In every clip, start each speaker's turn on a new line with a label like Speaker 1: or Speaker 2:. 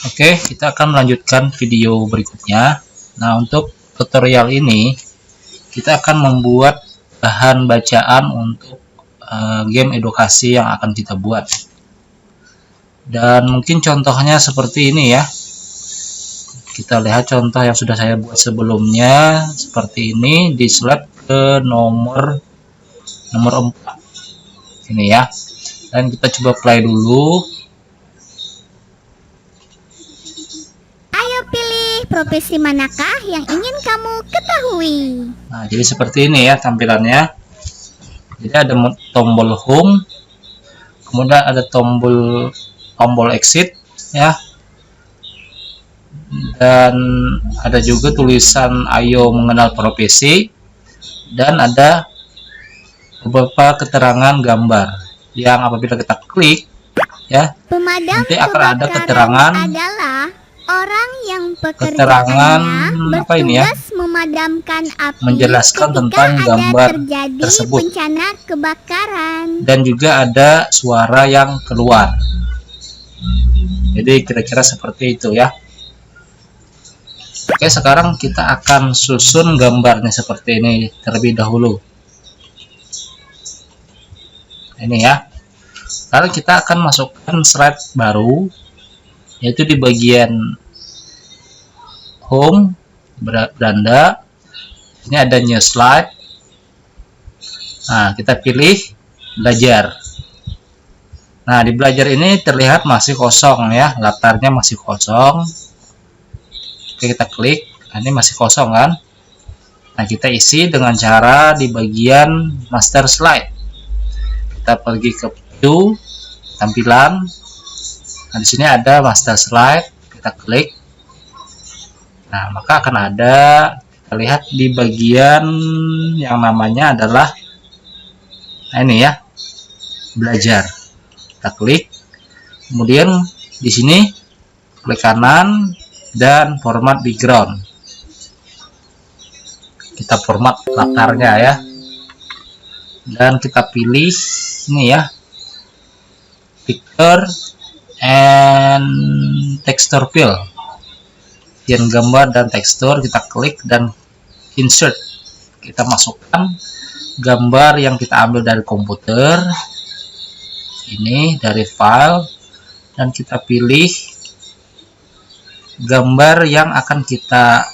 Speaker 1: Oke, kita akan melanjutkan video berikutnya. Nah, untuk tutorial ini kita akan membuat bahan bacaan untuk game edukasi yang akan kita buat. Dan mungkin contohnya seperti ini ya. Kita lihat contoh yang sudah saya buat sebelumnya seperti ini, di slide ke nomor 4 ini ya. Dan kita coba play dulu.
Speaker 2: Ayo pilih profesi manakah yang ingin kamu ketahui.
Speaker 1: Nah, jadi seperti ini ya tampilannya. Jadi ada tombol home, kemudian ada tombol exit ya, dan ada juga tulisan ayo mengenal profesi, dan ada beberapa keterangan gambar yang apabila kita klik ya,
Speaker 2: Pemadam
Speaker 1: nanti akan ada
Speaker 2: kebakaran
Speaker 1: keterangan
Speaker 2: adalah orang yang
Speaker 1: keterangan
Speaker 2: pekerjaannya
Speaker 1: apa ini ya,
Speaker 2: bertugas memadamkan api
Speaker 1: menjelaskan
Speaker 2: ketika
Speaker 1: tentang
Speaker 2: ada
Speaker 1: gambar
Speaker 2: terjadi
Speaker 1: tersebut.
Speaker 2: bencana kebakaran.
Speaker 1: Dan juga ada suara yang keluar. Jadi kira-kira seperti itu ya. Oke, sekarang kita akan susun gambarnya seperti ini terlebih dahulu. Ini ya. Lalu kita akan masukkan slide baru, yaitu di bagian home beranda. Ini ada new slide. Nah, kita pilih belajar. Nah, di belajar ini terlihat masih kosong ya, latarnya masih kosong. Oke, kita klik. Nah, ini masih kosong kan? Nah, kita isi dengan cara di bagian master slide. Kita pergi ke view, tampilan. Nah, di sini ada master slide. Kita klik. Nah, maka akan ada, kita lihat di bagian yang namanya adalah, nah ini ya, belajar. Kita klik. Kemudian di sini klik kanan dan format background. Kita format latarnya ya. Dan kita pilih ini ya, picture and texture fill. Bagian gambar dan tekstur, kita klik dan insert. Kita masukkan gambar yang kita ambil dari komputer. Ini dari file, dan kita pilih gambar yang akan kita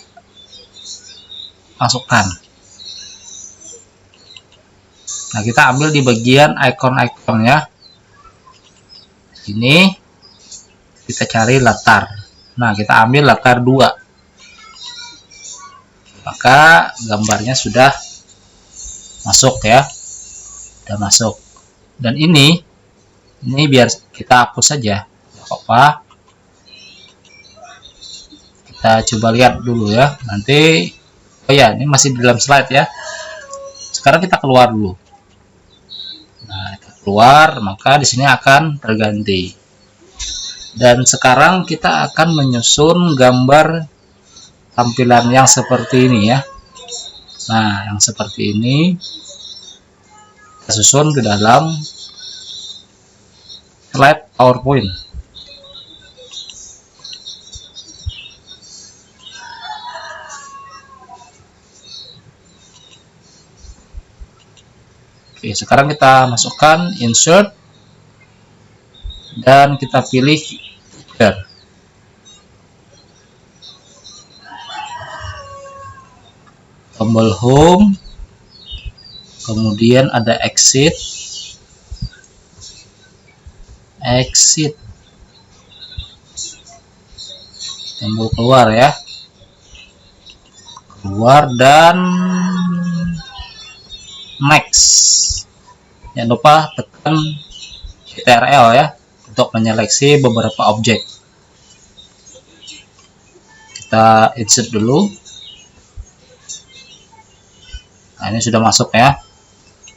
Speaker 1: masukkan. Nah, kita ambil di bagian icon-icon ya. Ini kita cari latar. Nah, kita ambil latar 2. Maka gambarnya sudah masuk ya. Sudah masuk. Dan ini biar kita hapus saja. Tidak apa-apa. Kita coba lihat dulu ya. Nanti, oh ya, ini masih di dalam slide ya. Sekarang kita keluar dulu. Nah, kita keluar, maka di sini akan terganti. Dan sekarang kita akan menyusun gambar tampilan yang seperti ini ya. Nah, yang seperti ini kita susun ke dalam slide PowerPoint. Oke, sekarang kita masukkan insert dan kita pilih picture. Tombol home, kemudian ada exit, tombol keluar ya, keluar, dan next. Jangan lupa tekan Ctrl ya untuk menyeleksi beberapa objek. Kita insert dulu. Nah, ini sudah masuk ya.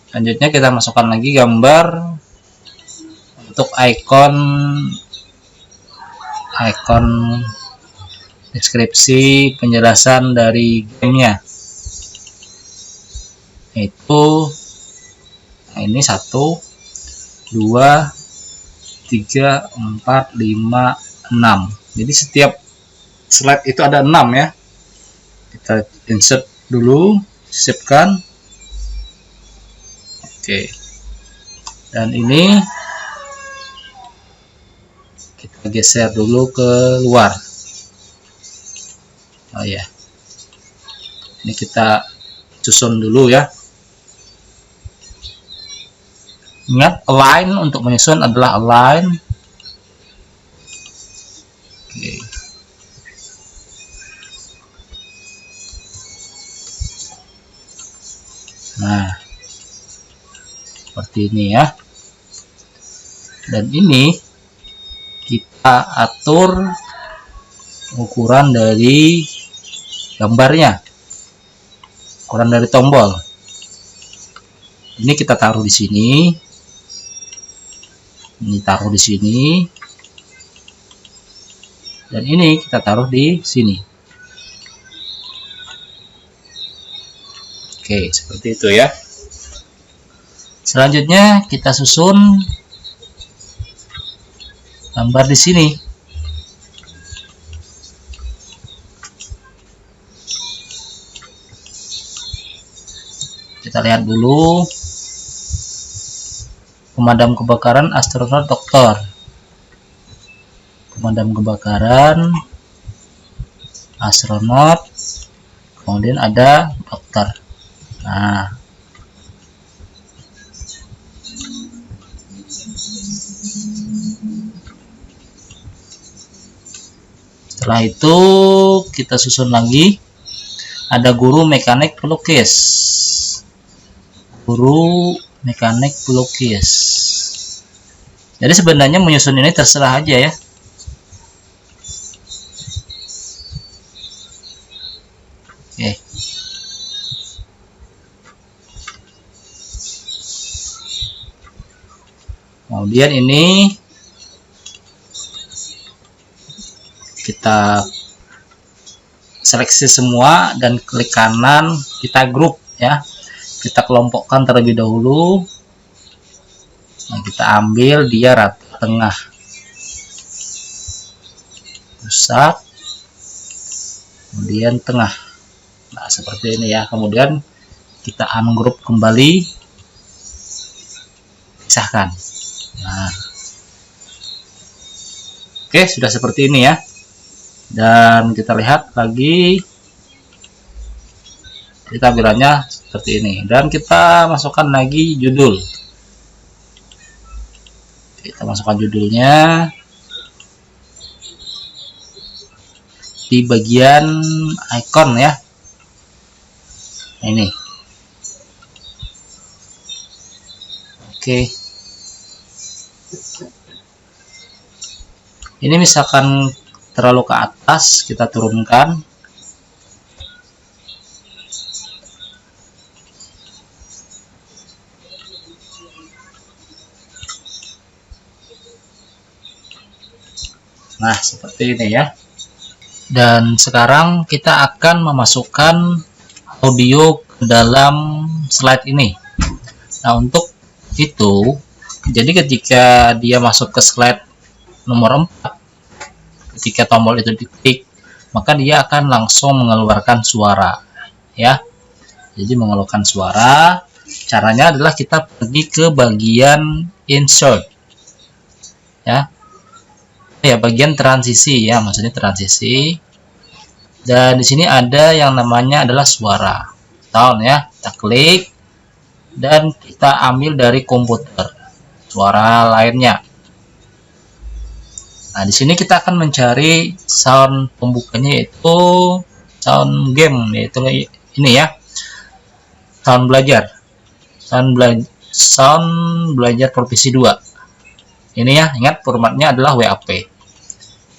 Speaker 1: Selanjutnya kita masukkan lagi gambar untuk icon deskripsi penjelasan dari gamenya. Itu, nah ini 1, 2, 3, 4, 5, 6. Jadi setiap slide itu ada 6 ya. Kita insert dulu, sisipkan. Oke. Dan ini kita geser dulu ke luar. Oh ya. Ini kita susun dulu ya. Ingat, align untuk menyusun adalah align. Oke. Nah, seperti ini ya. Dan ini kita atur ukuran dari gambarnya, ukuran dari tombol. Ini kita taruh di sini. Ini taruh di sini, dan ini kita taruh di sini. Oke, seperti itu ya. Selanjutnya kita susun gambar di sini. Kita lihat dulu. Pemadam kebakaran, astronot, dokter. Pemadam kebakaran, astronot, kemudian ada dokter. Nah, setelah itu kita susun lagi. Ada guru mekanik pelukis. Guru mekanik pelukis. Jadi sebenarnya menyusun ini terserah aja ya. Oke. Kemudian ini kita seleksi semua dan klik kanan, kita grup ya. Kita kelompokkan terlebih dahulu. Nah, kita ambil dia rata tengah, pusat, kemudian tengah. Nah, seperti ini ya. Kemudian kita ungroup kembali, pisahkan. Nah, oke, sudah seperti ini ya. Dan kita lihat lagi, kita tampilannya seperti ini, dan kita masukkan lagi judul. Kita masukkan judulnya di bagian icon ya. Ini oke. Ini misalkan terlalu ke atas, kita turunkan. Nah, seperti ini ya. Dan sekarang kita akan memasukkan audio ke dalam slide ini. Nah, untuk itu, jadi ketika dia masuk ke slide nomor 4, ketika tombol itu diklik, maka dia akan langsung mengeluarkan suara ya. Jadi mengeluarkan suara, caranya adalah kita pergi ke bagian insert ya. Ya, bagian transisi ya, maksudnya transisi. Dan di sini ada yang namanya adalah suara sound ya. Kita klik dan kita ambil dari komputer suara lainnya. Nah, di sini kita akan mencari sound pembukanya, yaitu sound game, yaitu ini ya, sound belajar, sound belajar provinsi 2. Ini ya, ingat formatnya adalah WAP.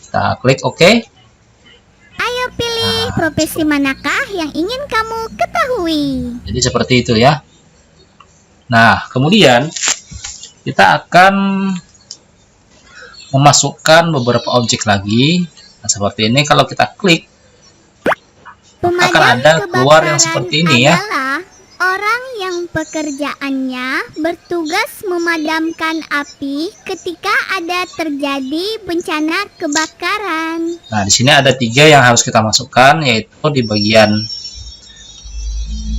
Speaker 1: Kita klik OK.
Speaker 2: Ayo pilih profesi manakah yang ingin kamu ketahui.
Speaker 1: Jadi seperti itu ya. Nah, kemudian kita akan memasukkan beberapa objek lagi. Nah, seperti ini. Kalau kita klik, akan ada keluar yang seperti ini ya.
Speaker 2: Orang yang pekerjaannya bertugas memadamkan api ketika ada terjadi bencana kebakaran.
Speaker 1: Nah, di sini ada 3 yang harus kita masukkan, yaitu di bagian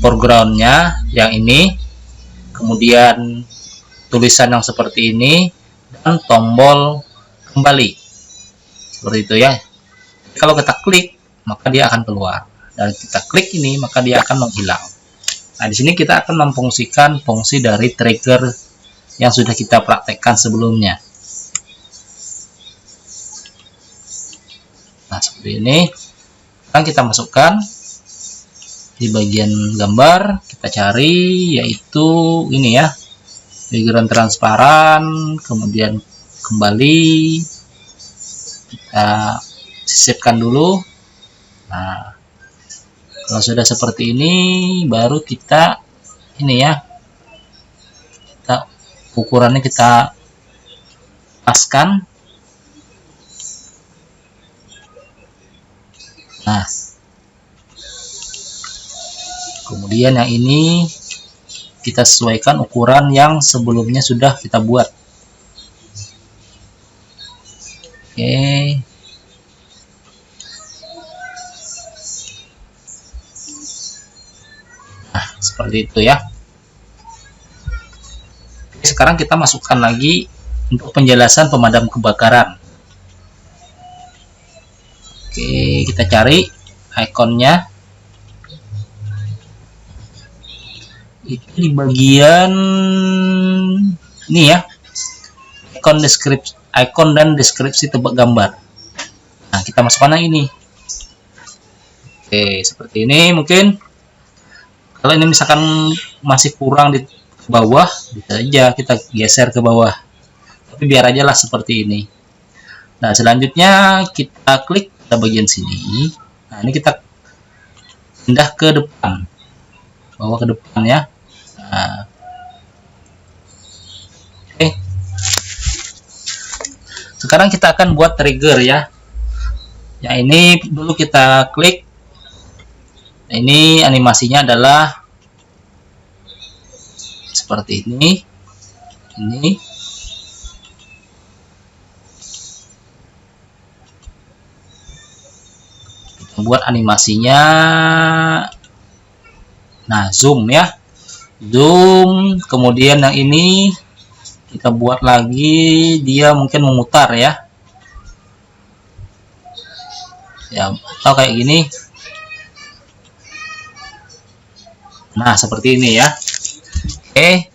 Speaker 1: foreground-nya yang ini, kemudian tulisan yang seperti ini, dan tombol kembali. Seperti itu ya. Kalau kita klik, maka dia akan keluar. Dan kita klik ini, maka dia akan menghilang. Nah, di sini kita akan memfungsikan fungsi dari trigger yang sudah kita praktekkan sebelumnya. Nah, seperti ini. Sekarang kita masukkan di bagian gambar, kita cari yaitu ini ya, background transparan, kemudian kembali, kita sisipkan dulu. Nah, kalau sudah seperti ini, baru kita ini ya, ukurannya kita paskan. Nah, kemudian yang ini kita sesuaikan ukuran yang sebelumnya sudah kita buat. Oke. Nah, seperti itu ya. Sekarang kita masukkan lagi untuk penjelasan pemadam kebakaran. Oke, kita cari ikonnya. Itu di bagian ini ya. Ikon dan deskripsi tebak gambar. Nah, kita masukkan yang ini. Oke, seperti ini mungkin. Kalau ini misalkan masih kurang di bawah, bisa aja kita geser ke bawah. Tapi biar aja lah seperti ini. Nah, selanjutnya kita klik ke bagian sini. Nah, ini kita pindah ke depan. Bawa ke depan ya. Nah. Oke. Sekarang kita akan buat trigger ya. Yang ini dulu kita klik. Ini animasinya adalah seperti ini. Ini. Kita buat animasinya. Nah, zoom ya. Zoom. Kemudian yang ini kita buat lagi, dia mungkin memutar ya. Ya, atau kayak gini. Nah, seperti ini ya. Oke.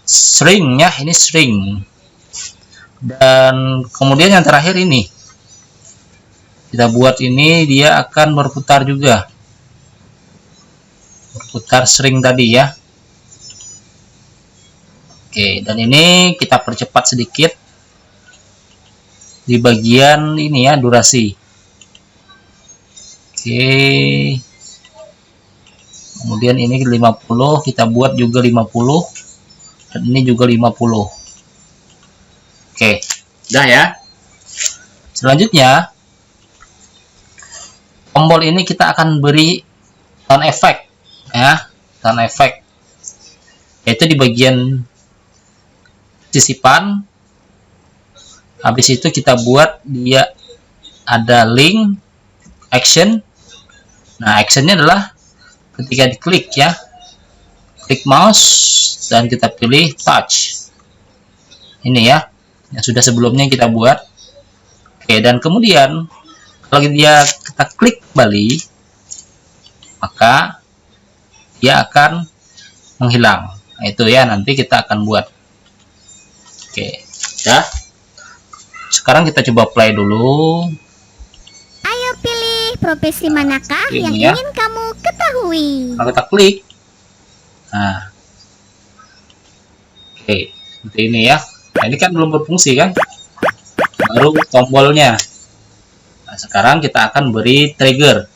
Speaker 1: Shrink ya, ini shrink. Dan kemudian yang terakhir ini. Kita buat ini, dia akan berputar juga. Berputar shrink tadi ya. Oke, dan ini kita percepat sedikit. Di bagian ini ya, durasi. Oke. Kemudian ini 50, kita buat juga 50. Dan ini juga 50. Oke, udah ya. Selanjutnya, tombol ini kita akan beri sound effect ya, sound effect. Yaitu di bagian sisipan. Habis itu kita buat dia ada link action. Nah, actionnya adalah ketika diklik ya, klik mouse dan kita pilih touch. Ini ya, yang sudah sebelumnya kita buat. Oke, dan kemudian kalau dia kita klik kembali, maka dia akan menghilang. Nah, itu ya, nanti kita akan buat. Oke, ya. Sekarang kita coba play dulu.
Speaker 2: Ayo pilih profesi manakah
Speaker 1: Ini
Speaker 2: yang
Speaker 1: ya.
Speaker 2: ingin kamu ketahui.
Speaker 1: Kalau kita klik, nah, oke, seperti ini ya. Nah, ini kan belum berfungsi kan, baru tombolnya. Nah, sekarang kita akan beri trigger.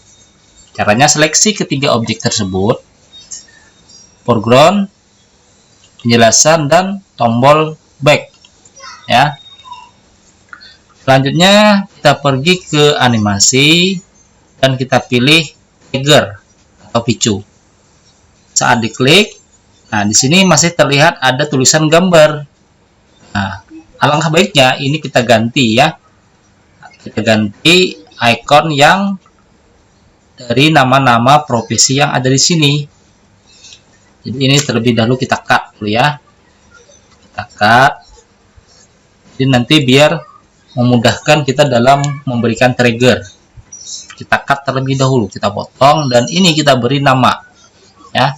Speaker 1: Caranya seleksi ketiga objek tersebut, foreground, penjelasan, dan tombol back ya. Selanjutnya kita pergi ke animasi dan kita pilih trigger atau picu. saat diklik, nah di sini masih terlihat ada tulisan gambar. Nah, alangkah baiknya ini kita ganti ya. Kita ganti icon yang dari nama-nama profesi yang ada di sini. Jadi ini terlebih dahulu kita cut dulu ya. Kita cut. Jadi nanti biar memudahkan kita dalam memberikan trigger. Kita cut terlebih dahulu, kita potong, dan ini kita beri nama ya.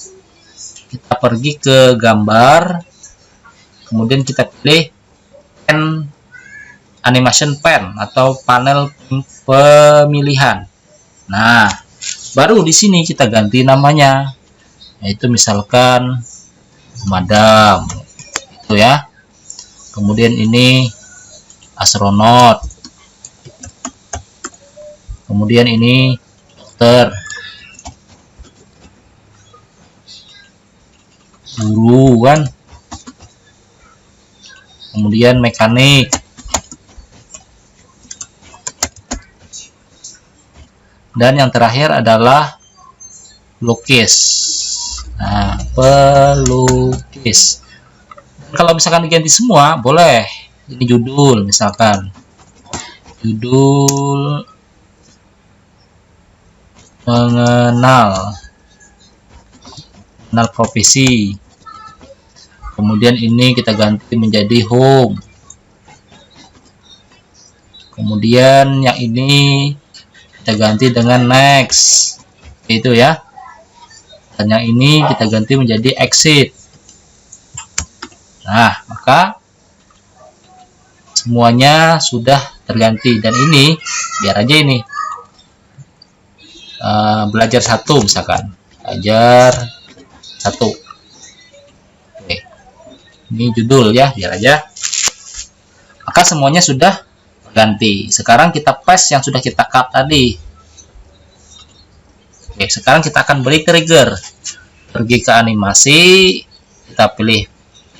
Speaker 1: Kita pergi ke gambar, kemudian kita pilih pen animation pen atau panel pemilihan. Nah, baru di sini kita ganti namanya, yaitu misalkan pemadam itu ya. Kemudian ini astronot, kemudian ini dokter, guru kan, kemudian mekanik, dan yang terakhir adalah pelukis. Nah, pelukis. Kalau misalkan diganti semua boleh. Ini judul, misalkan judul mengenal profesi. Kemudian ini kita ganti menjadi home. Kemudian yang ini kita ganti dengan next, itu ya. Dan yang ini kita ganti menjadi exit. Nah, maka semuanya sudah terganti. Dan ini biar aja ini belajar satu, misalkan belajar satu. Oke, ini judul ya, biar aja. Maka semuanya sudah terganti. Sekarang kita paste yang sudah kita cut tadi. Oke, sekarang kita akan beri trigger. Pergi ke animasi, kita pilih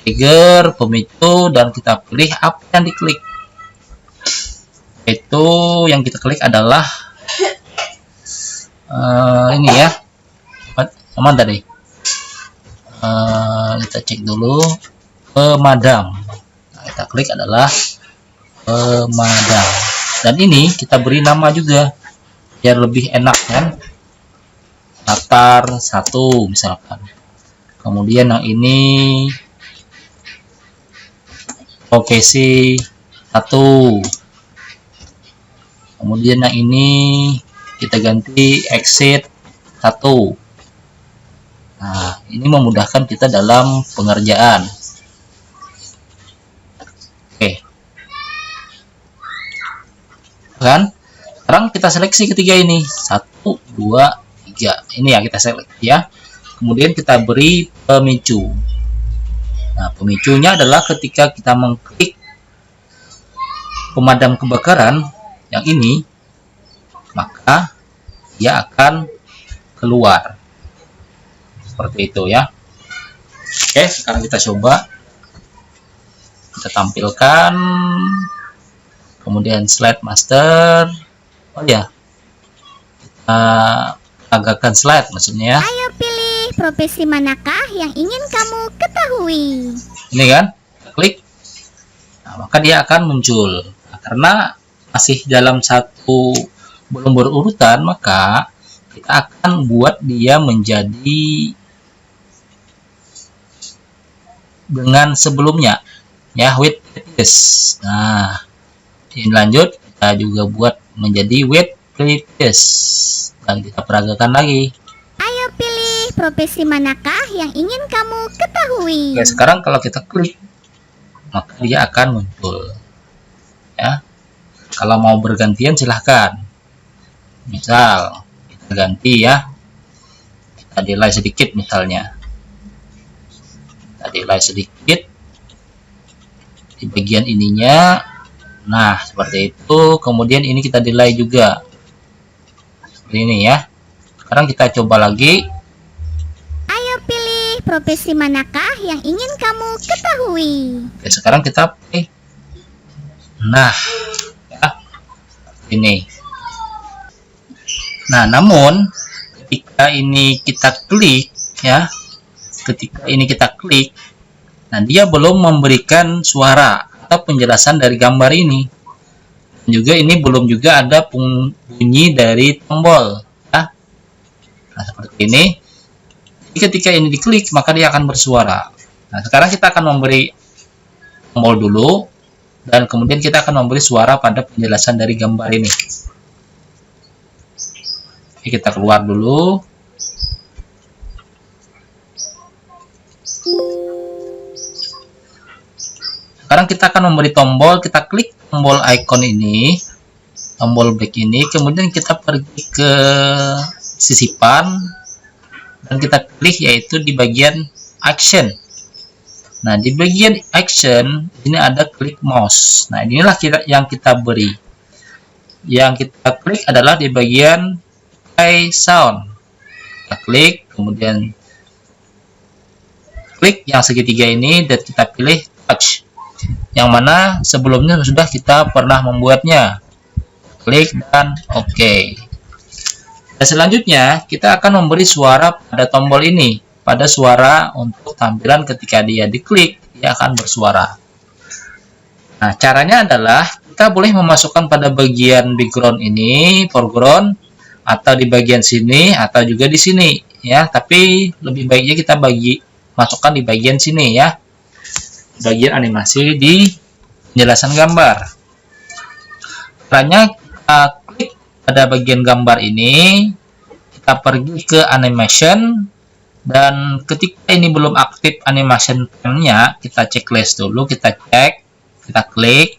Speaker 1: trigger, pemicu, dan kita pilih apa yang diklik. Itu yang kita klik adalah ini ya, aman tadi. Kita cek dulu pemadam. Nah, kita klik adalah pemadam, dan ini kita beri nama juga biar lebih enak kan. Latar 1 misalkan. Kemudian yang ini profesi 1. Kemudian yang ini kita ganti exit 1. Nah, ini memudahkan kita dalam pengerjaan. Oke. Kan? Sekarang kita seleksi ketiga ini. 1, 2, 3. Ini ya kita seleksi ya. Kemudian kita beri pemicu. Nah, pemicunya adalah ketika kita mengklik pemadam kebakaran yang ini, maka dia akan keluar. Seperti itu ya. Oke, sekarang kita coba. Kita tampilkan. Kemudian slide master. Oh ya. Kita agakkan slide maksudnya ya.
Speaker 2: Ayo pilih profesi manakah yang ingin kamu ketahui.
Speaker 1: Ini kan, klik. Nah, maka dia akan muncul. Nah, karena masih dalam satu belum berurutan, maka kita akan buat dia menjadi dengan sebelumnya ya, with previous. Nah, ini lanjut kita juga buat menjadi with previous, dan kita peragakan lagi.
Speaker 2: Ayo pilih profesi manakah yang ingin kamu ketahui.
Speaker 1: Oke, sekarang kalau kita klik, maka dia akan muncul ya. Kalau mau bergantian silahkan. Misal kita ganti ya, kita delay sedikit misalnya. Kita delay sedikit di bagian ininya. Nah, seperti itu. Kemudian ini kita delay juga seperti ini ya. Sekarang kita coba lagi.
Speaker 2: Ayo pilih profesi manakah yang ingin kamu ketahui.
Speaker 1: Oke, sekarang kita pilih. Nah ya, ini. Nah, namun ketika ini kita klik ya, ketika ini kita klik, nah dia belum memberikan suara atau penjelasan dari gambar ini. Juga ini belum juga ada bunyi dari tombol ya. Nah seperti ini. Jadi ketika ini diklik maka dia akan bersuara. Nah sekarang kita akan memberi tombol dulu, dan kemudian kita akan memberi suara pada penjelasan dari gambar ini. Oke, kita keluar dulu. Sekarang kita akan memberi tombol, kita klik tombol icon ini, tombol black ini, kemudian kita pergi ke sisipan dan kita pilih yaitu di bagian action. Nah, di bagian action ini ada klik mouse. Nah, inilah yang kita beri. Yang kita klik adalah di bagian play sound. Kita klik, kemudian klik yang segitiga ini dan kita pilih touch. Yang mana sebelumnya sudah kita pernah membuatnya. Klik dan oke. Dan selanjutnya kita akan memberi suara pada tombol ini, pada suara untuk tampilan ketika dia diklik dia akan bersuara. Nah caranya adalah kita boleh memasukkan pada bagian background ini, foreground, atau di bagian sini atau juga di sini ya. Tapi lebih baiknya kita masukkan di bagian sini ya, bagian animasi di penjelasan gambar. Caranya kita klik pada bagian gambar ini, kita pergi ke animation, dan ketika ini belum aktif animation pen-nya, kita checklist dulu, kita cek, kita klik.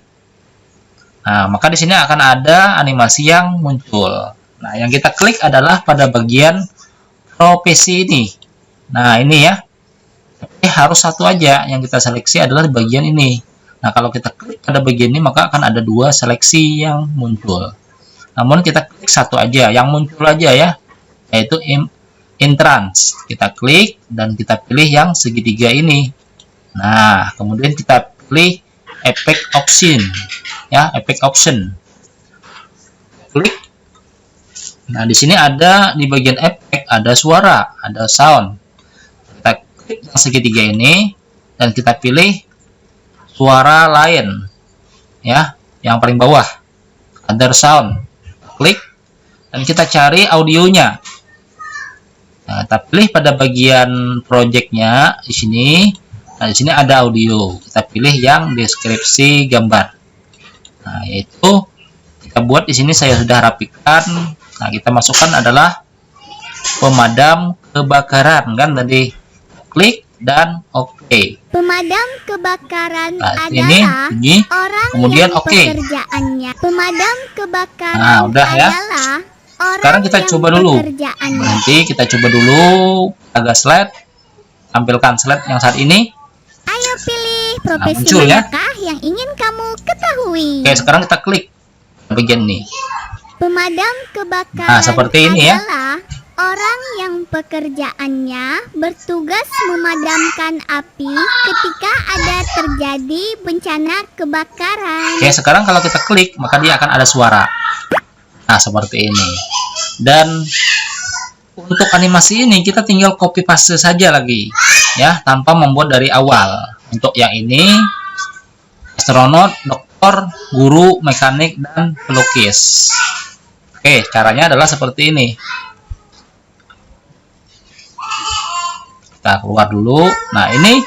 Speaker 1: Nah, maka di sini akan ada animasi yang muncul. Nah, yang kita klik adalah pada bagian profesi ini. Nah, ini ya. Tapi harus satu aja yang kita seleksi adalah bagian ini. Nah kalau kita klik pada bagian ini maka akan ada dua seleksi yang muncul. Namun kita klik satu aja yang muncul aja ya, yaitu entrance. Kita klik dan kita pilih yang segitiga ini. Nah kemudian kita pilih effect option ya, effect option. Klik. Nah di sini ada di bagian efek ada suara, ada sound. Yang segitiga ini dan kita pilih suara lain ya, yang paling bawah other sound. Klik dan kita cari audionya. Nah, kita pilih pada bagian projectnya di sini. Nah, di sini ada audio. Kita pilih yang deskripsi gambar. Nah, yaitu kita buat di sini saya sudah rapikan. Nah, kita masukkan adalah pemadam kebakaran kan tadi. Klik dan oke.
Speaker 2: Pemadam kebakaran
Speaker 1: Nah,
Speaker 2: adalah
Speaker 1: ini,
Speaker 2: orang
Speaker 1: kemudian
Speaker 2: yang
Speaker 1: oke.
Speaker 2: pekerjaannya. Pemadam kebakaran
Speaker 1: Nah, udah ya.
Speaker 2: adalah orang
Speaker 1: Sekarang kita
Speaker 2: yang
Speaker 1: coba dulu.
Speaker 2: pekerjaannya.
Speaker 1: Berhenti, kita coba dulu agak slide. Tampilkan slide yang saat ini.
Speaker 2: Ayo pilih profesi
Speaker 1: muncul ya.
Speaker 2: manakah yang ingin kamu ketahui.
Speaker 1: Oke, sekarang kita klik bagian ini.
Speaker 2: Pemadam kebakaran
Speaker 1: Nah, seperti ini ya.
Speaker 2: adalah orang yang pekerjaannya bertugas memadamkan api ketika ada terjadi bencana kebakaran.
Speaker 1: Oke, sekarang kalau kita klik maka dia akan ada suara. Nah, seperti ini. Dan untuk animasi ini kita tinggal copy paste saja lagi ya, tanpa membuat dari awal. Untuk yang ini astronot, dokter, guru, mekanik, dan pelukis. Oke, caranya adalah seperti ini. Kita keluar dulu. Nah ini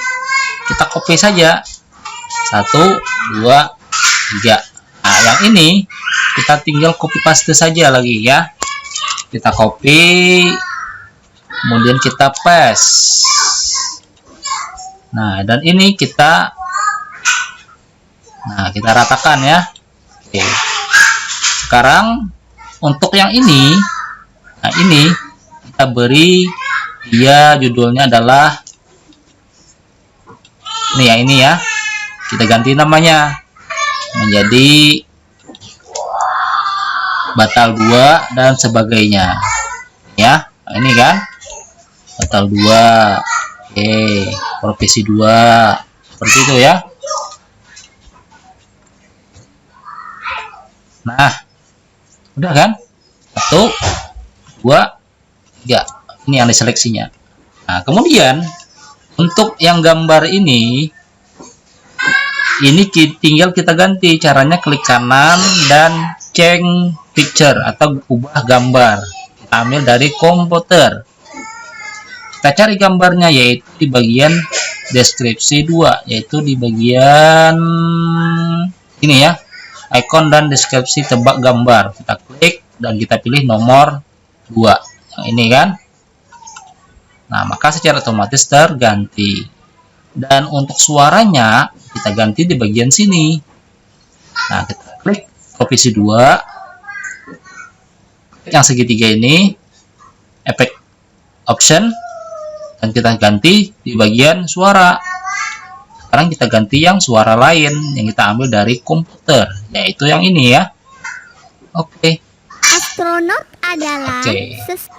Speaker 1: kita copy saja 1, 2, 3. Nah yang ini kita tinggal copy paste saja lagi ya. Kita copy, kemudian kita paste. Nah dan ini kita ratakan ya. Oke. Sekarang untuk yang ini, nah ini kita beri dia judulnya adalah ini ya, ini ya. Kita ganti namanya menjadi batal 2 dan sebagainya ya. Nah, ini kan batal 2. Oke, profesi 2 seperti itu ya. Nah udah kan, 1, 2, 3. Ini yang diseleksinya. Nah kemudian Untuk yang gambar ini tinggal kita ganti. Caranya klik kanan dan change picture atau ubah gambar. Kita ambil dari komputer. Kita cari gambarnya, yaitu di bagian deskripsi 2, yaitu di bagian ini ya, icon dan deskripsi tebak gambar. Kita klik dan kita pilih nomor 2 yang ini kan. Nah, maka secara otomatis terganti. Dan untuk suaranya kita ganti di bagian sini. Nah, kita klik provinsi 2 yang segitiga ini, efek option, dan kita ganti di bagian suara. Sekarang kita ganti yang suara lain yang kita ambil dari komputer, yaitu yang ini ya. Oke.
Speaker 2: Astronot adalah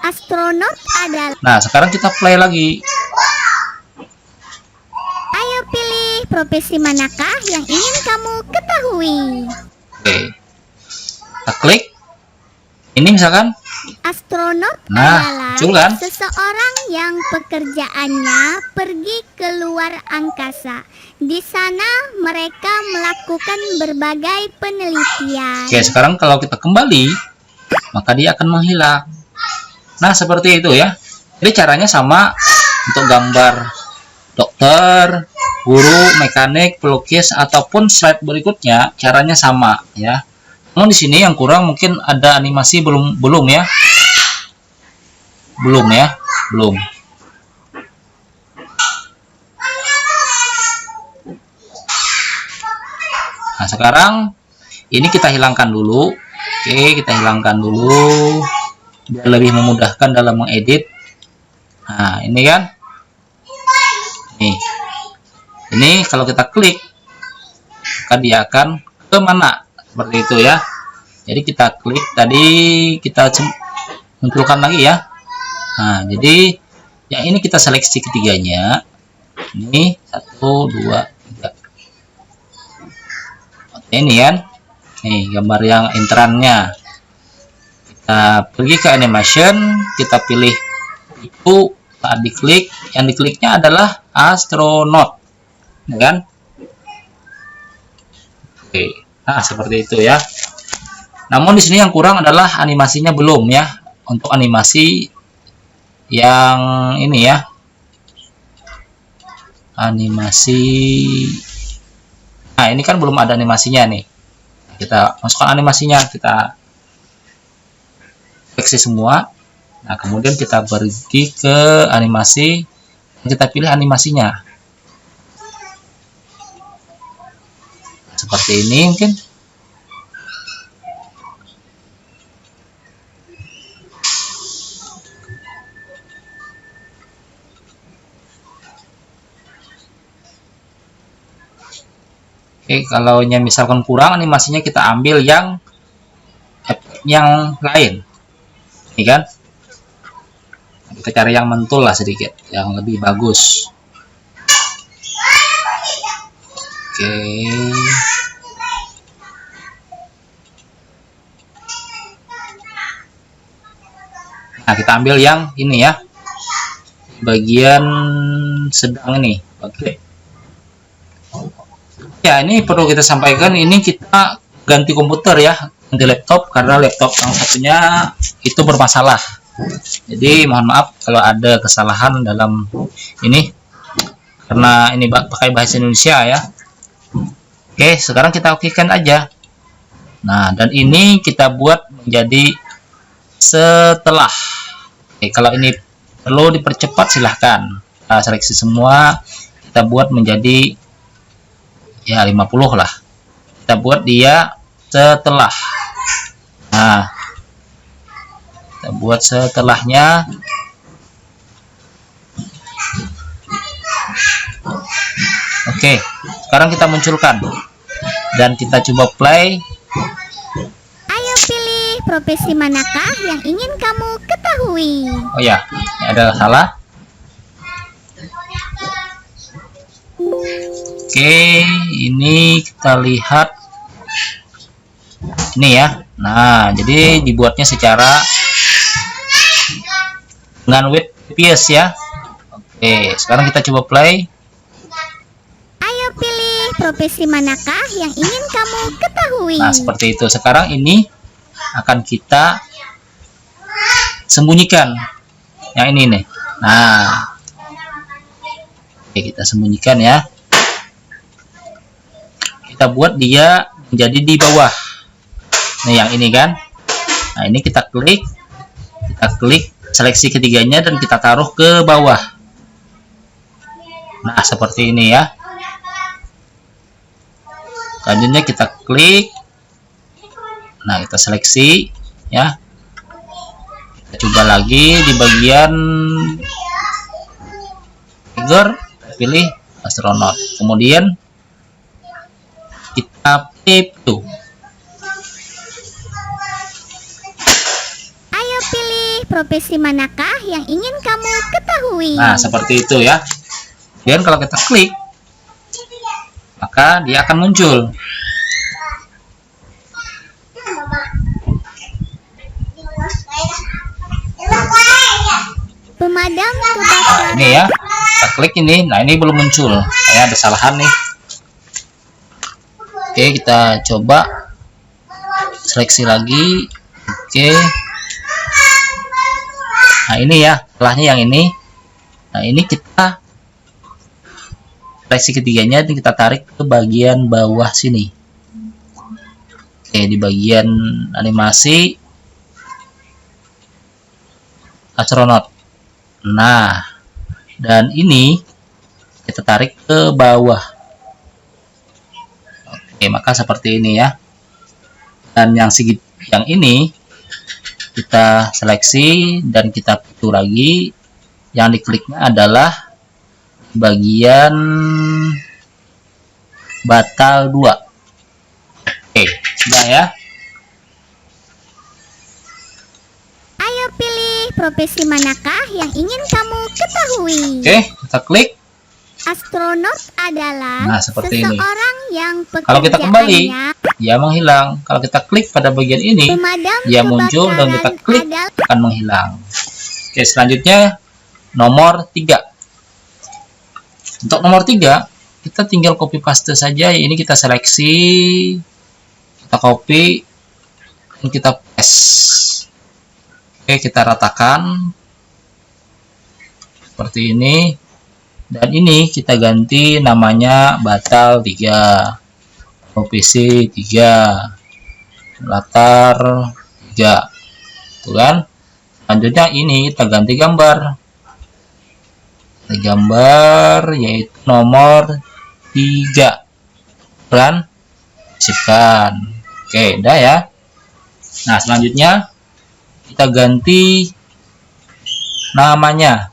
Speaker 2: astronot adalah.
Speaker 1: Nah, sekarang kita play lagi.
Speaker 2: Ayo pilih profesi manakah yang ingin kamu ketahui.
Speaker 1: Oke. Kita klik. Ini misalkan
Speaker 2: astronot
Speaker 1: adalah
Speaker 2: adalah seseorang yang pekerjaannya pergi ke luar angkasa. Di sana mereka melakukan berbagai penelitian.
Speaker 1: Oke, sekarang kalau kita kembali, maka dia akan menghilang. Nah, seperti itu ya. Jadi caranya sama untuk gambar dokter, guru, mekanik, pelukis, ataupun slide berikutnya, caranya sama ya. Namun di sini yang kurang mungkin ada animasi belum ya. Belum. Nah, sekarang ini kita hilangkan dulu. Oke, kita hilangkan dulu biar lebih memudahkan dalam mengedit. Nah, ini kan. Ini kalau kita klik, maka dia akan kemana? Seperti itu ya. Jadi kita klik tadi, kita munculkan lagi ya. Nah, jadi yang ini kita seleksi ketiganya. Ini 1, 2, 3. Oke, ini kan. Nih gambar yang intrannya. Kita pergi ke animation, kita pilih itu, saat diklik, yang dikliknya adalah astronot, ya kan? Oke. Nah, seperti itu ya. Namun di sini yang kurang adalah animasinya belum ya. Untuk animasi yang ini ya. Animasi. Nah, ini kan belum ada animasinya nih. Kita masukkan animasinya, kita seleksi semua. Nah, kemudian kita pergi ke animasi, kita pilih animasinya. Seperti ini mungkin. Oke, kalau misalkan kurang animasinya, kita ambil yang lain. Ini kan. Kita cari yang mentul lah sedikit, yang lebih bagus. Oke. Nah, kita ambil yang ini ya. Bagian sedang ini. Oke. Ya, ini perlu kita sampaikan, ini kita ganti komputer ya, ganti laptop, karena laptop yang satunya itu bermasalah. Jadi mohon maaf kalau ada kesalahan dalam ini, karena ini pakai bahasa Indonesia ya. Oke, sekarang kita okekan aja. Nah, dan ini kita buat menjadi setelah. Oke, kalau ini perlu dipercepat silahkan. Kita seleksi semua, kita buat menjadi ya 50 lah. Kita buat dia setelah. Nah, kita buat setelahnya. Oke, sekarang kita munculkan dan kita coba play.
Speaker 2: Ayo pilih profesi manakah yang ingin kamu ketahui.
Speaker 1: Oh ya, ini ada salah. Oke, ini kita lihat ini ya. Nah, jadi dibuatnya secara dengan width FPS ya. Oke, sekarang kita coba play.
Speaker 2: Ayo pilih profesi manakah yang ingin kamu ketahui.
Speaker 1: Nah, seperti itu. Sekarang ini akan kita sembunyikan yang ini nih. Nah, oke, kita sembunyikan ya. Kita buat dia menjadi di bawah. Nah, yang ini kan. Nah, ini kita klik seleksi ketiganya dan kita taruh ke bawah. Nah, seperti ini ya. Selanjutnya kita klik. Nah, kita seleksi ya. Kita coba lagi di bagian figure, pilih astronot. Kemudian kita pilih.
Speaker 2: Ayo pilih profesi manakah yang ingin kamu ketahui.
Speaker 1: Nah, seperti itu ya. Dan kalau kita klik, maka dia akan muncul.
Speaker 2: Pemadam
Speaker 1: Nah,
Speaker 2: kebakaran.
Speaker 1: ini ya. Kita klik ini. Nah, ini belum muncul. Kayaknya ada kesalahan nih. Oke, kita coba seleksi lagi. Oke. Nah, ini ya. Setelahnya yang ini. Nah, ini kita seleksi ketiganya dan kita tarik ke bagian bawah sini. Oke, di bagian animasi astronot. Nah, dan ini kita tarik ke bawah. Oke, maka seperti ini ya. Dan yang ini kita seleksi dan kita pilih lagi. Yang dikliknya adalah bagian batal 2. Oke, sudah ya.
Speaker 2: Ayo pilih profesi manakah yang ingin kamu ketahui.
Speaker 1: Oke, kita klik.
Speaker 2: Astronot adalah
Speaker 1: Nah, seperti ini.
Speaker 2: seseorang yang
Speaker 1: Kalau kita kembali,
Speaker 2: pekerjaannya
Speaker 1: dia menghilang. Kalau kita klik pada bagian ini,
Speaker 2: pemadam
Speaker 1: dia muncul dan kita
Speaker 2: kebakaran
Speaker 1: klik
Speaker 2: adalah
Speaker 1: akan menghilang. Oke, selanjutnya nomor 3. Untuk nomor 3, kita tinggal copy paste saja. Ini kita seleksi, kita copy, dan kita paste. Oke, kita ratakan seperti ini. Dan ini kita ganti namanya batal 3, profesi 3, latar 3. Tuh kan? Selanjutnya ini kita ganti gambar. Gambar yaitu nomor 3. Kan? Sipkan. Oke, udah ya. Nah, selanjutnya kita ganti namanya.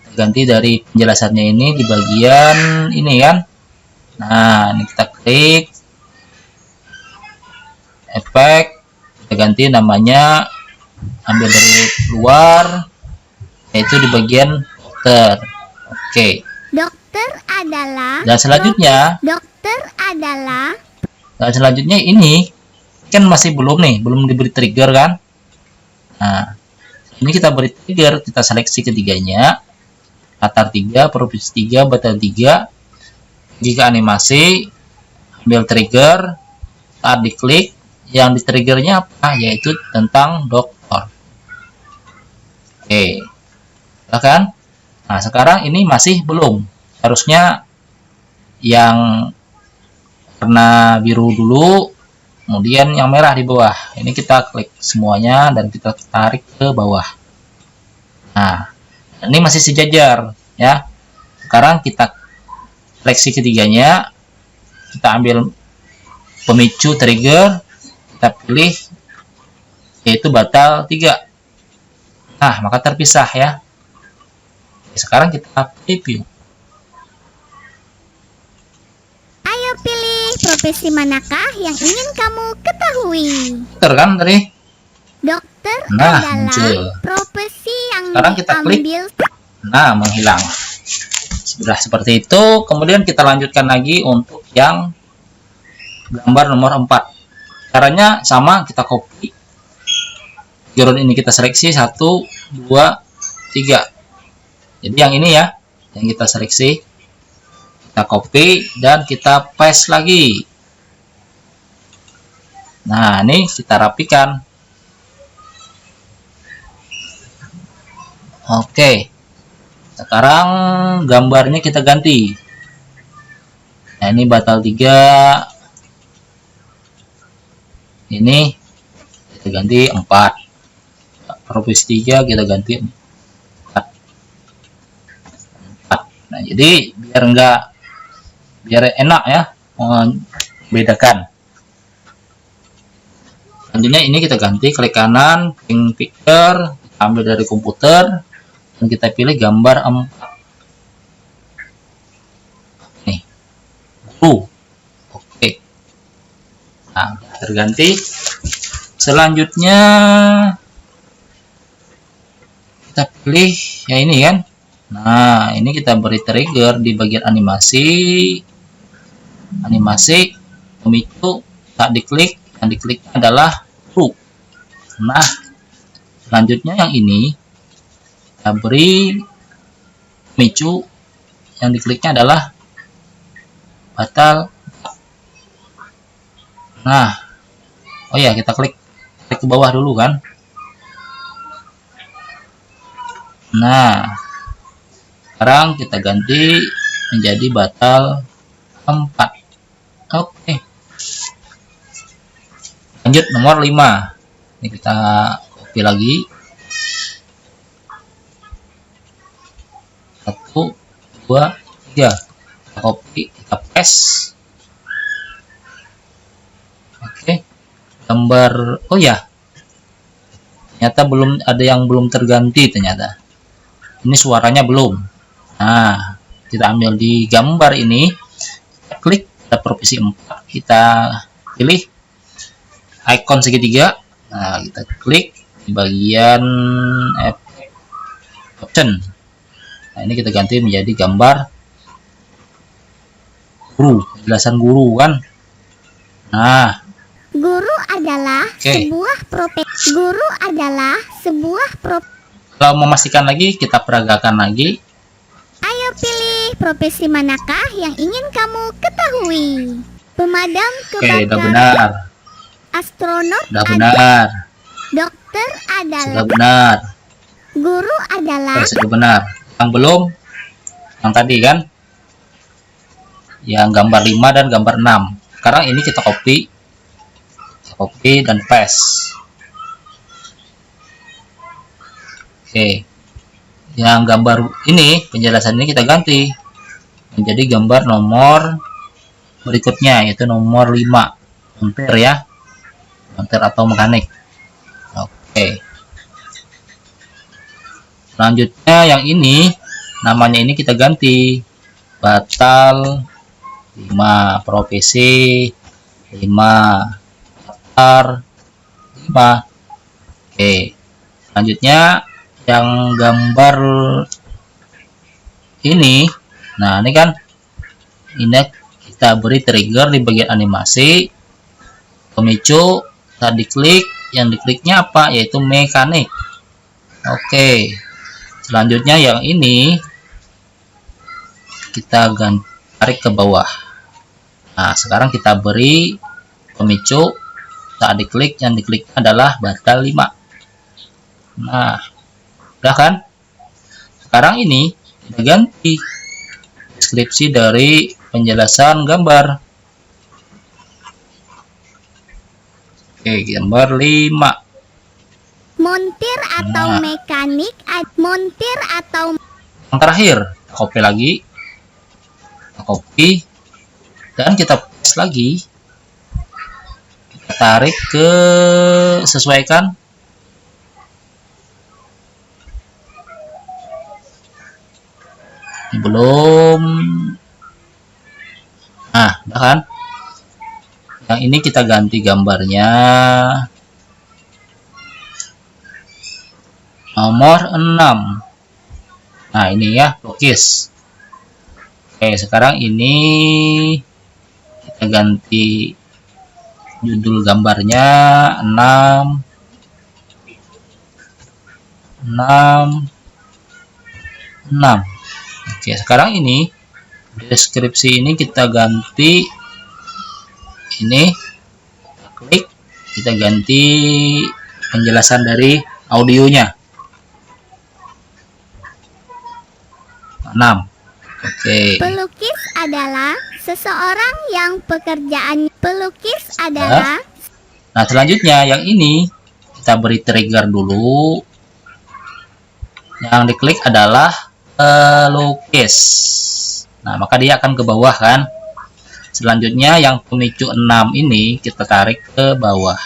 Speaker 1: Ganti dari penjelasannya ini di bagian ini kan. Nah, ini kita klik efek, kita ganti namanya, ambil dari luar, yaitu di bagian dokter. Oke.
Speaker 2: dokter adalah
Speaker 1: Dan selanjutnya, ini kan masih belum diberi trigger kan. Nah, ini kita beri trigger, kita seleksi ketiganya. Latar 3, profesi 3, batal 3. Jika animasi, ambil trigger, saat diklik, yang di triggernya apa? Yaitu tentang dokter. Oke, kan? Nah, sekarang ini masih belum. Harusnya yang warna biru dulu, kemudian yang merah di bawah. Ini kita klik semuanya dan kita tarik ke bawah. Nah, ini masih sejajar ya. Sekarang kita seleksi ketiganya, kita ambil pemicu trigger, kita pilih yaitu batal 3. Nah, maka terpisah ya. Sekarang kita preview.
Speaker 2: Ayo pilih profesi manakah yang ingin kamu ketahui.
Speaker 1: Dokter kan tadi?
Speaker 2: Dokter
Speaker 1: Nah,
Speaker 2: adalah
Speaker 1: muncul.
Speaker 2: profesi yang
Speaker 1: Sekarang kita klik.
Speaker 2: diambil
Speaker 1: Nah, menghilang. Sudah seperti itu. Kemudian kita lanjutkan lagi untuk yang gambar nomor 4. Caranya sama, kita copy. Background ini kita seleksi 1, 2, 3. Jadi yang ini ya, yang kita seleksi, kita copy dan kita paste lagi. Nah, ini kita rapikan. Oke, sekarang gambarnya kita ganti. Nah, ini batal 3, ini kita ganti 4, profesi 3 kita ganti 4. Nah, jadi biar enak ya membedakan. Selanjutnya ini kita ganti, klik kanan, ping picture, kita ambil dari komputer, dan kita pilih gambar 4. Nih, oke. Nah, terganti. Selanjutnya kita pilih ya ini kan. Nah, ini kita beri trigger di bagian animasi, pemicu, tak diklik, yang diklik adalah true. Nah, selanjutnya yang ini kita beri pemicu, yang dikliknya adalah batal. Nah, oh ya, kita klik ke bawah dulu kan. Nah, sekarang kita ganti menjadi batal 4. Oke. Lanjut nomor 5. Ini kita copy lagi. 1, 2, 3. Kita copy, kita paste. Oke. Gambar, oh ya. Ternyata belum ada yang belum terganti ternyata. Ini suaranya belum. Nah, kita ambil di gambar ini, kita klik, kita profesi 4, kita pilih icon segitiga. Nah, kita klik di bagian efek option. Nah, ini kita ganti menjadi gambar guru, penjelasan guru kan. Nah,
Speaker 2: Guru adalah sebuah profesi. Guru adalah sebuah profesi.
Speaker 1: Kalau memastikan lagi, kita peragakan lagi.
Speaker 2: Ayo pilih profesi manakah yang ingin kamu ketahui. Pemadam kebakaran.
Speaker 1: Udah benar.
Speaker 2: Astronot.
Speaker 1: Udah benar.
Speaker 2: Dokter adalah.
Speaker 1: Sudah benar.
Speaker 2: Guru adalah.
Speaker 1: Sudah benar. Yang belum, yang tadi kan, yang gambar 5 dan gambar 6. Sekarang ini kita copy dan paste. Oke, yang gambar ini, penjelasan ini kita ganti menjadi gambar nomor berikutnya, yaitu nomor 5, montir ya, montir atau mekanik. Oke, selanjutnya yang ini, namanya ini kita ganti batal 5, profesi 5, daftar 5. Oke, selanjutnya yang gambar ini, nah ini kan, ini kita beri trigger di bagian animasi, pemicu, tadi klik, yang dikliknya apa, yaitu mekanik. Oke, selanjutnya yang ini kita tarik ke bawah. Nah, sekarang kita beri pemicu, tadi klik, yang diklik adalah batal 5. Nah, udah kan? Sekarang ini kita ganti deskripsi dari penjelasan gambar. Oke, gambar 5.
Speaker 2: Montir atau mekanik. Montir atau.
Speaker 1: Yang terakhir, copy lagi. Copy dan kita paste lagi. Kita tarik ke sesuaikan. Belum. Nah, udah kan? Yang ini kita ganti gambarnya nomor 6. Nah, ini ya, lukis. Oke, sekarang ini kita ganti judul gambarnya 6 6. Oke, sekarang ini deskripsi ini kita ganti ini, klik, kita ganti penjelasan dari audionya 6. Oke.
Speaker 2: Pelukis adalah seseorang yang pelukis adalah.
Speaker 1: Nah, selanjutnya yang ini kita beri trigger dulu. Yang diklik adalah pelukis. Nah, maka dia akan ke bawah kan. Selanjutnya yang pemicu 6 ini kita tarik ke bawah.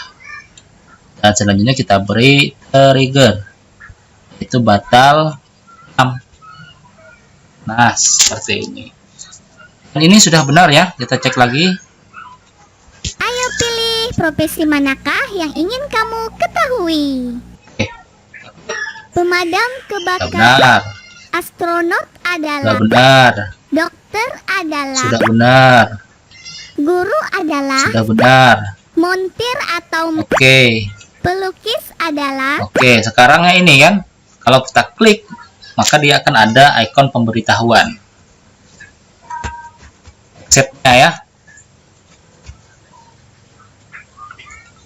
Speaker 1: Dan selanjutnya kita beri trigger. Itu batal 6. Nah, seperti ini. Dan ini sudah benar ya. Kita cek lagi.
Speaker 2: Ayo pilih profesi manakah yang ingin kamu ketahui. Pemadam
Speaker 1: Sudah
Speaker 2: kebakaran.
Speaker 1: benar.
Speaker 2: Astronot
Speaker 1: Sudah
Speaker 2: adalah.
Speaker 1: benar.
Speaker 2: Dokter adalah.
Speaker 1: Sudah benar.
Speaker 2: Guru adalah.
Speaker 1: Sudah benar.
Speaker 2: Montir atau
Speaker 1: Oke.
Speaker 2: pelukis adalah.
Speaker 1: Oke, sekarang ini kan, kalau kita klik, maka dia akan ada ikon pemberitahuan. Setnya ya.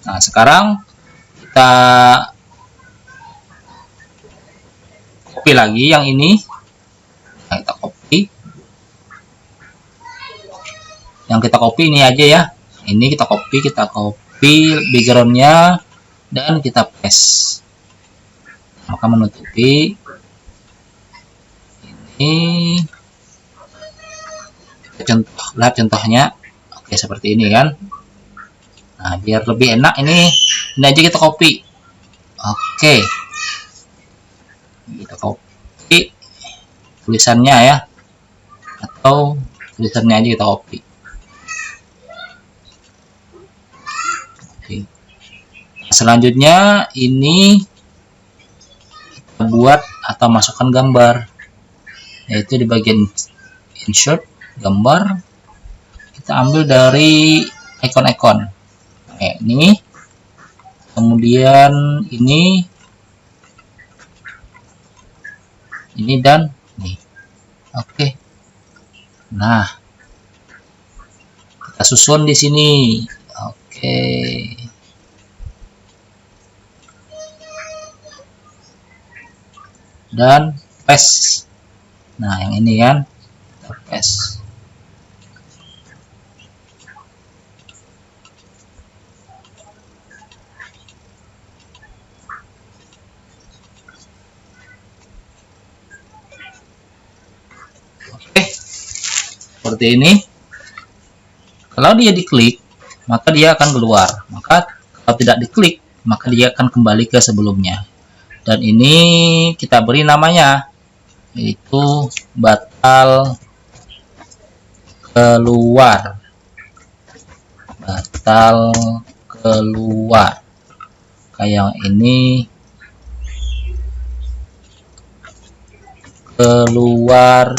Speaker 1: Nah, sekarang kita copy lagi yang ini. Nah, kita copy. Yang kita copy ini aja ya. Ini kita copy backgroundnya dan kita paste. Maka menutupi ini. Lihat contohnya. Oke, seperti ini kan. Nah, biar lebih enak ini aja kita copy. Oke. Kita copy tulisannya ya. Atau tulisannya aja kita copy. Oke. Selanjutnya ini kita buat atau masukkan gambar. Yaitu di bagian insert gambar, kita ambil dari ikon-ikon. Ini, kemudian ini dan ini. Oke. Nah, kita susun di sini. Oke. Dan paste. Nah, yang ini kan kita paste. Oke, seperti ini. Kalau dia diklik, maka dia akan keluar. Maka kalau tidak diklik, maka dia akan kembali ke sebelumnya. Dan ini kita beri namanya, yaitu batal keluar. Batal keluar. Kayak ini, keluar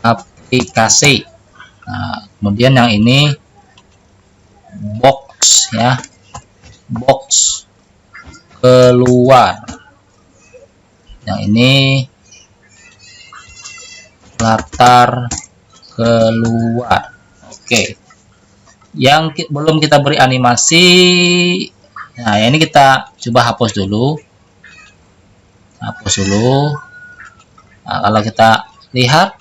Speaker 1: aplikasi. Nah, kemudian yang ini box ya, box keluar. Yang ini latar keluar. Oke. Yang belum kita beri animasi, nah ini kita coba hapus dulu. Hapus dulu. Nah, kalau kita lihat,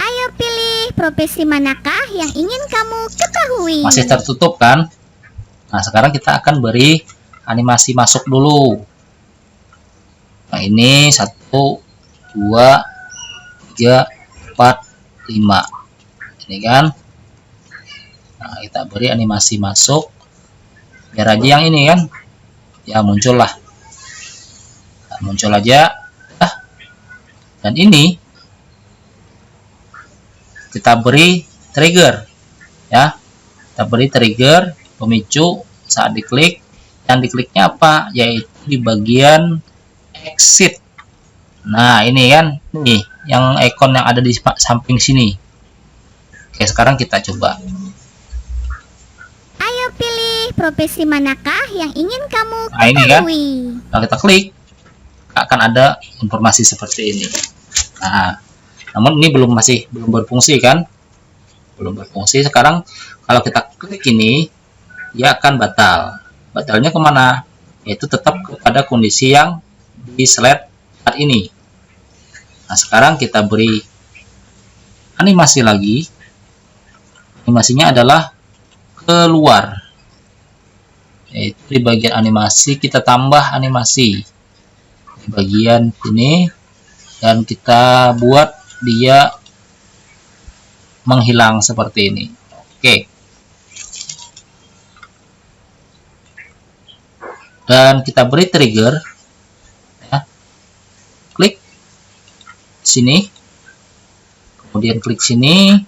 Speaker 2: Ayo pilih profesi manakah yang ingin kamu ketahui.
Speaker 1: masih tertutup kan? Nah, sekarang kita akan beri animasi masuk dulu. Nah, ini 1, 2, 3, 4, 5. Ini kan. Nah, kita beri animasi masuk. Biar aja yang ini kan. Ya, muncul lah. Nah, muncul aja. Dan ini kita beri trigger ya, kita beri trigger pemicu saat diklik, dan dikliknya apa, yaitu di bagian exit. Nah, ini kan nih yang ikon yang ada di samping sini. Oke, sekarang kita coba.
Speaker 2: Ayo pilih profesi manakah yang ingin kamu
Speaker 1: Nah, ini kan,
Speaker 2: ketahui.
Speaker 1: kalau kita klik akan ada informasi seperti ini. Nah, namun ini belum berfungsi kan? Belum berfungsi. Sekarang kalau kita klik ini, dia akan batal. Batalnya kemana? Yaitu tetap kepada kondisi yang di slide saat ini. Nah, sekarang kita beri animasi lagi. Animasinya adalah keluar. Yaitu di bagian animasi kita tambah animasi di bagian ini, dan kita buat dia menghilang seperti ini. Oke. Dan kita beri trigger, ya. Klik sini, kemudian klik sini.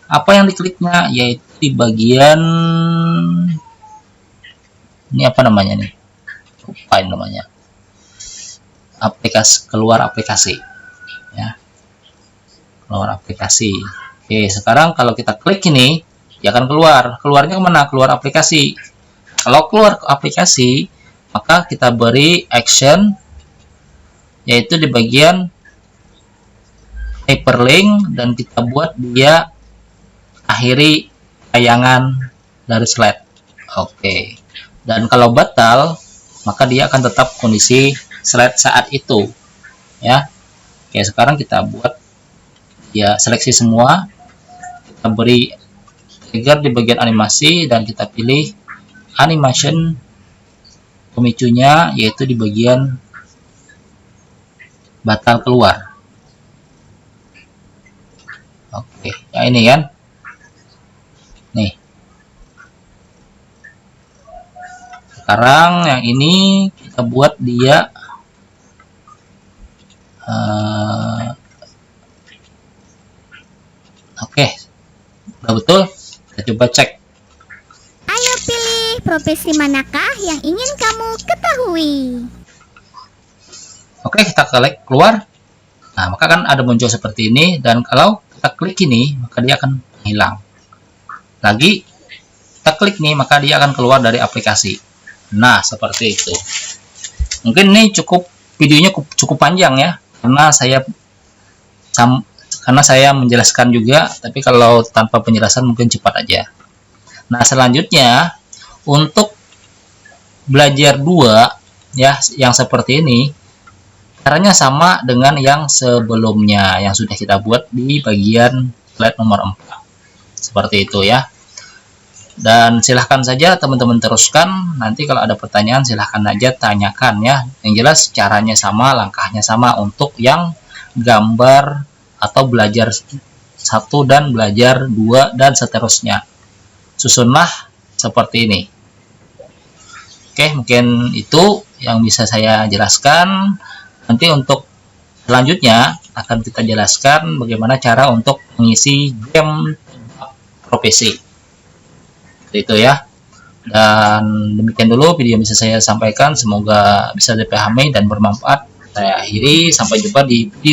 Speaker 1: Apa yang dikliknya? Yaitu di bagian ini, apa namanya nih? Lupa namanya. Aplikasi, keluar aplikasi, ya. Keluar aplikasi. Oke, sekarang kalau kita klik ini, dia akan keluar. Keluarnya kemana? Keluar aplikasi. Kalau keluar aplikasi, maka kita beri action, yaitu di bagian hyperlink, dan kita buat dia akhiri tayangan dari slide. Oke. Dan kalau batal, maka dia akan tetap kondisi slide saat itu, ya. Oke, sekarang kita buat ya seleksi semua. Kita beri trigger di bagian animasi, dan kita pilih animation pemicunya, yaitu di bagian batal keluar. Oke, ya ini kan. Nih. Sekarang yang ini kita buat dia oke. Udah betul? Kita coba cek.
Speaker 2: Ayo pilih profesi manakah yang ingin kamu ketahui.
Speaker 1: Oke, kita klik keluar. Nah, maka kan ada muncul seperti ini, dan kalau kita klik ini, maka dia akan hilang. Lagi kita klik nih, maka dia akan keluar dari aplikasi. Nah, seperti itu. Mungkin ini videonya cukup panjang ya, karena saya menjelaskan juga, tapi kalau tanpa penjelasan mungkin cepat aja. Nah, selanjutnya untuk belajar 2 ya, yang seperti ini caranya sama dengan yang sebelumnya yang sudah kita buat di bagian slide nomor 4. Seperti itu ya. Dan silahkan saja teman-teman teruskan. Nanti kalau ada pertanyaan silahkan aja tanyakan ya. Yang jelas caranya sama, langkahnya sama untuk yang gambar atau belajar 1 dan belajar 2 dan seterusnya. Susunlah seperti ini. Oke, mungkin itu yang bisa saya jelaskan. Nanti untuk selanjutnya akan kita jelaskan bagaimana cara untuk mengisi game profesi. Itu ya. Dan demikian dulu video yang bisa saya sampaikan. Semoga bisa dipahami dan bermanfaat. Saya akhiri, sampai jumpa di video